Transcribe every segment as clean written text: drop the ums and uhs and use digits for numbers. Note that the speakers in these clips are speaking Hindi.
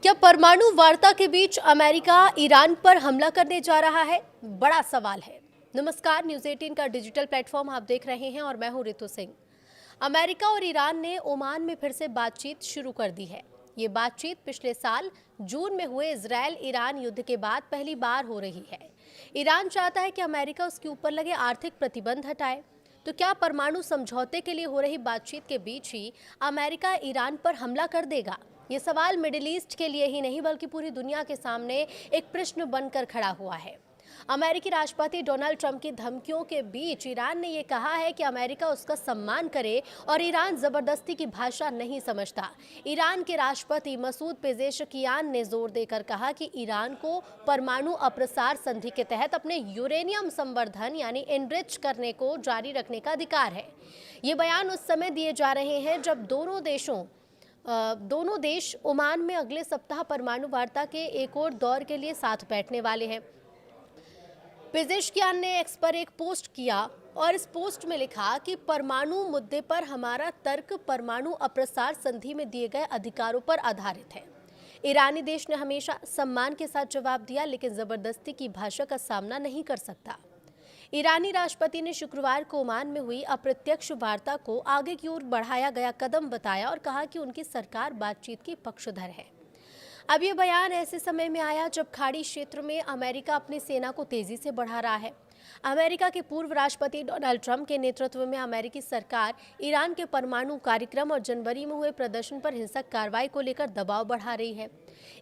क्या परमाणु वार्ता के बीच अमेरिका ईरान पर हमला करने जा रहा है? बड़ा सवाल है। नमस्कार, न्यूज़ 18 का डिजिटल प्लेटफॉर्म आप देख रहे हैं और मैं हूं रितु सिंह। अमेरिका और ईरान ने ओमान में फिर से बातचीत शुरू कर दी है। ये बातचीत पिछले साल जून में हुए इजरायल ईरान युद्ध के बाद पहली बार हो रही है। ईरान चाहता है कि अमेरिका उसके ऊपर लगे आर्थिक प्रतिबंध हटाए। तो क्या परमाणु समझौते के लिए हो रही बातचीत के बीच ही अमेरिका ईरान पर हमला कर देगा? ये सवाल मिडिल ईस्ट के लिए ही नहीं बल्कि पूरी दुनिया के सामने एक प्रश्न बनकर खड़ा हुआ है। अमेरिकी राष्ट्रपति डोनाल्ड ट्रंप की धमकियों के बीच ईरान ने ये कहा है कि अमेरिका उसका सम्मान करे और ईरान जबरदस्ती की भाषा नहीं समझता। ईरान के राष्ट्रपति मसूद पेजेशकियान ने जोर देकर कहा कि ईरान को परमाणु अप्रसार संधि के तहत अपने यूरेनियम संवर्धन यानी एनरिच करने को जारी रखने का अधिकार है। ये बयान उस समय दिए जा रहे हैं जब दोनों देश ओमान में अगले सप्ताह परमाणु वार्ता के एक और दौर के लिए साथ बैठने वाले हैं। पेजेशकियान ने एक्स पर एक पोस्ट किया और इस पोस्ट में लिखा कि परमाणु मुद्दे पर हमारा तर्क परमाणु अप्रसार संधि में दिए गए अधिकारों पर आधारित है। ईरानी देश ने हमेशा सम्मान के साथ जवाब दिया, लेकिन जबरदस्ती की भाषा का सामना नहीं कर सकता। ईरानी राष्ट्रपति ने शुक्रवार को ओमान में हुई अप्रत्यक्ष वार्ता को आगे की ओर बढ़ाया गया कदम बताया और कहा कि उनकी सरकार बातचीत की पक्षधर है। अब ये बयान ऐसे समय में आया जब खाड़ी क्षेत्र में अमेरिका अपनी सेना को तेजी से बढ़ा रहा है। अमेरिका के पूर्व राष्ट्रपति डोनाल्ड ट्रंप के नेतृत्व में अमेरिकी सरकार ईरान के परमाणु कार्यक्रम और जनवरी में हुए प्रदर्शन पर हिंसक कार्रवाई को लेकर दबाव बढ़ा रही है।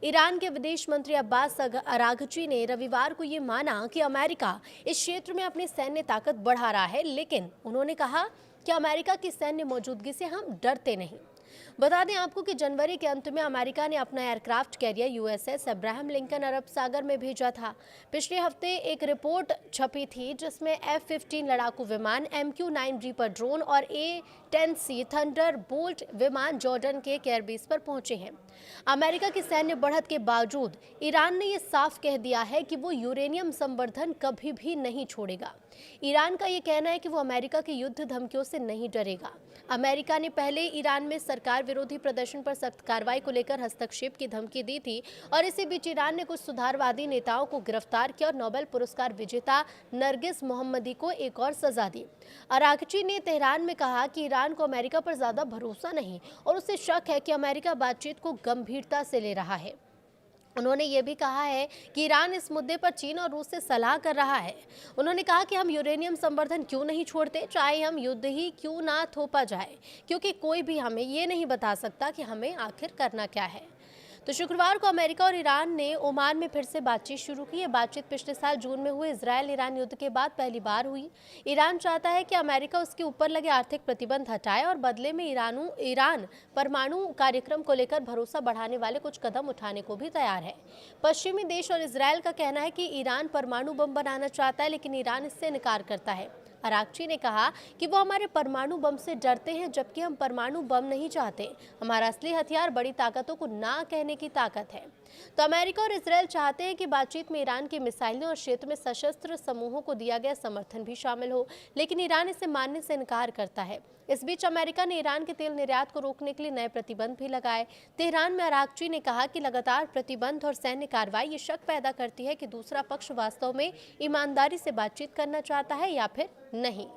ईरान के विदेश मंत्री अब्बास अराघची ने रविवार को ये माना कि अमेरिका इस क्षेत्र में अपनी सैन्य ताकत बढ़ा रहा है, लेकिन उन्होंने कहा कि अमेरिका की सैन्य मौजूदगी से हम डरते नहीं। बता दें आपको कि जनवरी के अंत में अमेरिका ने अपना aircraft carrier USS Abraham Lincoln अरब सागर में भेजा था। पिछले हफ्ते एक रिपोर्ट छपी थी जिसमें F-15 लड़ाकू विमान, MQ-9 रीपर ड्रोन और A-10C थंडर बोल्ट विमान जॉर्डन के एयरबेस पर पहुंचे हैं। अमेरिका की सैन्य बढ़त के बावजूद ईरान ने यह साफ कह दिया है कि वो यूरेनियम संवर्धन कभी भी नहीं छोड़ेगा। ईरान का ये कहना है कि वो अमेरिका की युद्ध धमकियों से नहीं डरेगा। अमेरिका ने पहले ईरान में सरकार विरोधी प्रदर्शन पर सख्त कार्रवाई को लेकर हस्तक्षेप की धमकी दी थी और इसी बीच ईरान ने कुछ सुधारवादी नेताओं को गिरफ्तार किया और नोबेल पुरस्कार विजेता नरगिस मोहम्मदी को एक और सजा दी। अराघची ने तेहरान में कहा कि ईरान को अमेरिका पर ज्यादा भरोसा नहीं और उसे शक है कि अमेरिका बातचीत को गंभीरता से ले रहा है। उन्होंने ये भी कहा है कि ईरान इस मुद्दे पर चीन और रूस से सलाह कर रहा है। उन्होंने कहा कि हम यूरेनियम संवर्धन क्यों नहीं छोड़ते, चाहे हम युद्ध ही क्यों ना थोपा जाए, क्योंकि कोई भी हमें ये नहीं बता सकता कि हमें आखिर करना क्या है। तो शुक्रवार को अमेरिका और ईरान ने ओमान में फिर से बातचीत शुरू की। ये बातचीत पिछले साल जून में हुए इजरायल ईरान युद्ध के बाद पहली बार हुई। ईरान चाहता है कि अमेरिका उसके ऊपर लगे आर्थिक प्रतिबंध हटाए और बदले में ईरान परमाणु कार्यक्रम को लेकर भरोसा बढ़ाने वाले कुछ कदम उठाने को भी तैयार है। पश्चिमी देश और इजरायल का कहना है कि ईरान परमाणु बम बनाना चाहता है, लेकिन ईरान इससे इनकार करता है। अराघची ने कहा कि वो हमारे परमाणु बम से डरते हैं, जबकि हम परमाणु बम नहीं चाहते। हमारा असली हथियार बड़ी ताकतों को ना कहने की ताकत है। तो अमेरिका और इजरायल चाहते हैं कि बातचीत में ईरान की मिसाइलें और क्षेत्र में सशस्त्र समूहों को दिया गया समर्थन भी शामिल हो, लेकिन ईरान इसे मानने से इनकार करता है। इस बीच अमेरिका ने ईरान के तेल निर्यात को रोकने के लिए नए प्रतिबंध भी लगाए। तेहरान में अराघची ने कहा कि लगातार प्रतिबंध और सैन्य कार्रवाई ये शक पैदा करती है कि दूसरा पक्ष वास्तव में ईमानदारी से बातचीत करना चाहता है या फिर नहीं।